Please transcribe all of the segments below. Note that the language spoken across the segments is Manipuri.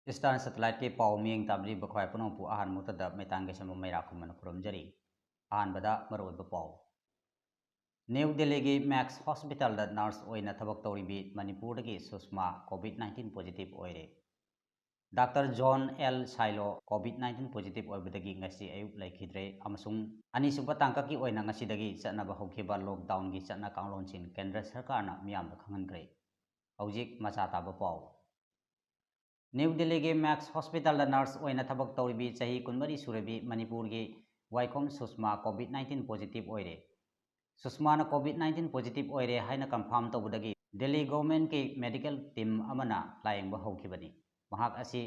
Eastern Satellite के पाव मियंग ताबरी बखवाई पुनोपु आहान मुतदा मेतांग के सम मैरा खुमन खुरमजरी आहान बदा मरोब पाव न्यू दिल्ली की मैक्स हॉस्पिटल दा नर्स ओइना थबक तौरिबी मणिपुर की सुषमा कोविड-19 पॉजिटिव ओइरे डॉक्टर जॉन एल साइलो कोविड-19 पॉजिटिव ओइबदगी ngasi ayuk laikhidre amasung anisuba tangka की ओइना ngasi dagi चनबा हौखिबा लॉकडाउन की चना कांगलोनसिन केंद्र सरकार ना मियाम खंगनग्रे हौजिक मचा ताबा पाव न्यू दिल्ली के मैक्स हॉस्पिटल नर्स ओइना थबक तौरिबी चाही कुनमरी सुरबी मणिपुर की वाइकोम सुषमा कोविड-19 पॉजिटिव ओइरे सुषमा कोविड-19 पॉजिटिव ओइरे हाइना कंफर्म तौबदगी दिल्ली गवर्नमेंट की मेडिकल टीम अमना लायंग हौखिबनी महाक असी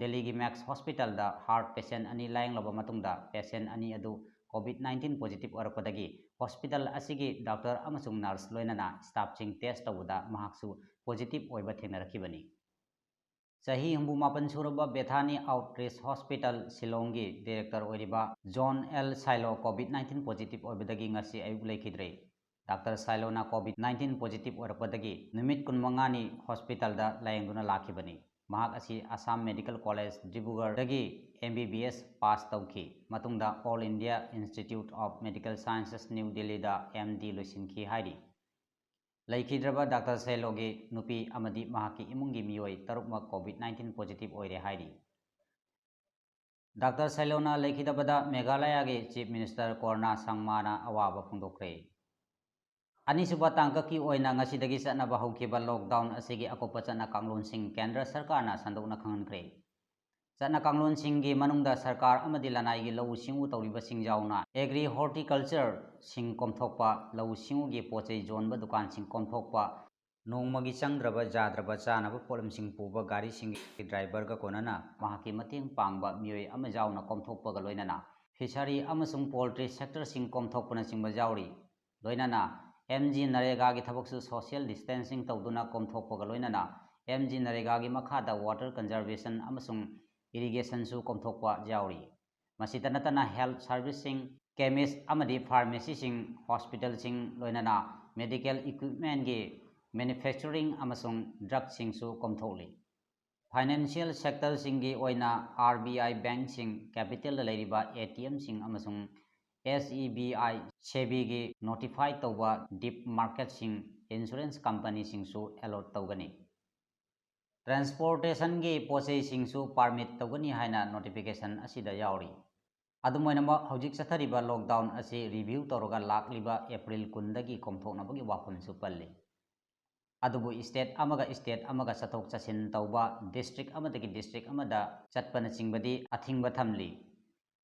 दिल्ली की मैक्स हॉस्पिटल दा हार्ट पेशेंट अनि लायंग लब मतुंगदा पेशेंट अनि अदु कोविड-19 पॉजिटिव ओरपदगी हॉस्पिटल असिगी डॉक्टर अमसुंग नर्स लोइनना स्टाफ सिंग टेस्ट तौबदा महाकसु पॉजिटिव ओइबा थेंगरखिबनी चाही हमबु मापन सुरबा बेथानी आउटरीच हॉस्पिटल शिलोंग की डायरेक्टर ओइरिबा जॉन एल साइलो कोविड-19 पॉजिटिव ओइबदगी ngasi ayuk laikhidre doctor Sailo ना कोविड-19 पॉजिटिव ओरपदगी निमित कुनमंगानी हॉस्पिटल दा लायंगदुना लाखिबनी महाक असी आसाम मेडिकल कॉलेज डिब्रूगढ़ दगी MBBS पास तौखी मतुंगदा all India institute of medical sciences new Delhi दा MD लोइसिनखी हाइरी लैखिद्रबा डॉक्टर सैलोगी नुपी अमदी महाकी इमुंगी मियोय तरुकमा कोविड-19 पॉजिटिव ओइरे हाइरी डॉक्टर सैलोना लैखिदबदा मेघालय के चीफ मिनिस्टर कोरोना संगमाना अवाब फोंदोक्रे अनिसुबा तांका की ओइना ngasi दगी चनबा हौखिबा लॉकडाउन असिगी अकोपा चना कांगलोनसिंग केंद्र सरकारना संदोकना खंगनख्रे चना कांगलोनसिंगी मनुंगदा सरकार अमदी लनाईगी लौ सिंगु तौरिबा सिंगजाउना एग्री हॉर्टिकल्चर सिंग कोमथोकपा लौ सिंगुगी पोचै जोनबा दुकान सिंग कोमथोकपा नोंमगी चंद्रबा जाद्रबा चानबा पोलम सिंग पुबा गाड़ी सिंग ड्राइवर का कोनना महाकी मतेंग पांगबा मियोय अमा जाउना कोमथोकपा लोइनना फिशरी अमसुंग पोल्ट्री सेक्टर सिंग कोमथोकपना सिंगबा जाउरी लोइनना MG नरेगा की थबकसु सोशल डिस्टेंसिंग तौदुना कोमथोकपा लोइनना MG नरेगा की मखादा वाटर कंजर्वेशन अमसुंग इरिगेशन सु कोमथोकपा जाउरी मसिता नतना हेल्थ सर्विसिंग केमिस्ट अमदी फार्मेसी सिंग हॉस्पिटल सिंग लोइनना मेडिकल इक्विपमेंट की मैन्युफैक्चरिंग अमसुंग ड्रग सिंग सु कोमथोकली फाइनेंशियल सेक्टर सिंग की ओइना RBI बैंक सिंग कैपिटल लेरिबा ATM सिंग अमसुंग SEBI सेबी की नोटिफाई तौबा डीप मार्केट सिंग इंश्योरेंस कंपनी सिंग सु अलॉट तौगनी ट्रांसपोर्टेशन की पोचै सिंगसु परमिट तौगनी हाइना नोटिफिकेशन असिदा याउरी अदुमोइनम हौजिक चथरिबा लॉकडाउन असी रिव्यू तौरगा लाक्लिबा एप्रिल 10 दगी कोमथोकनबगी वाफमसु पल्ली अदुबु स्टेट अमगा चथोक चसिन तौबा डिस्ट्रिक्ट अमदगी डिस्ट्रिक्ट अमदा चटपना चिंगबदी अथिंगबा थमली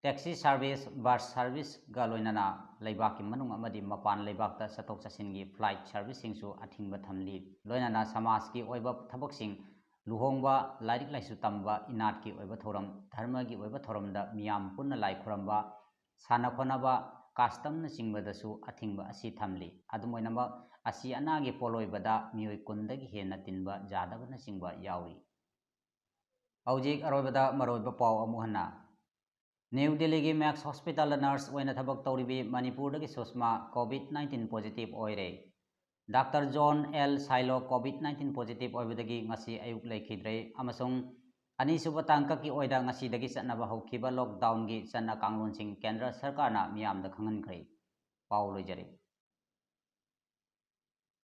टैक्सी सर्विस बस सर्विस गा लोइनना लेबाकी मनुंग अमदी मपान लेबाकता चथोक चसिनगी फ्लाइट सर्विस सिंगसु अथिंगबा थमली लोइनना समाज की ओइबा थबकसिंग लुहोंबा लाइक लाइसु तंबा इनाट की ओइबा थोरम धर्म की ओइबा थोरमदा मियाम पुन्ना लाई खुरंबा साना खोनाबा कास्टम न चिंगबदसु अथिंगबा असी थमली अदुमोइनम असी अनागी पोलोइबदा मियोय कुंदगी हेना तिनबा जादबना चिंगबा याउरी हौजिक अरोइबदा मरोइबा पाव अमुहना न्यू दिल्ली की मैक्स हॉस्पिटल नर्स ओइना थबक तौरिबी मणिपुर की सुषमा कोविड-19 पॉजिटिव ओइरे डॉक्टर जॉन एल साइलो कोविड-19 पॉजिटिव ओइबदगी ngasi ayuk laikhidre amasung अनिसुबा तांका की ओइदा ngasi दगी चनबा हौखिबा लॉकडाउन की चना कांगलोनसिंग केंद्र सरकारना मियामदा खंगनख्रे पाव लोइजरे।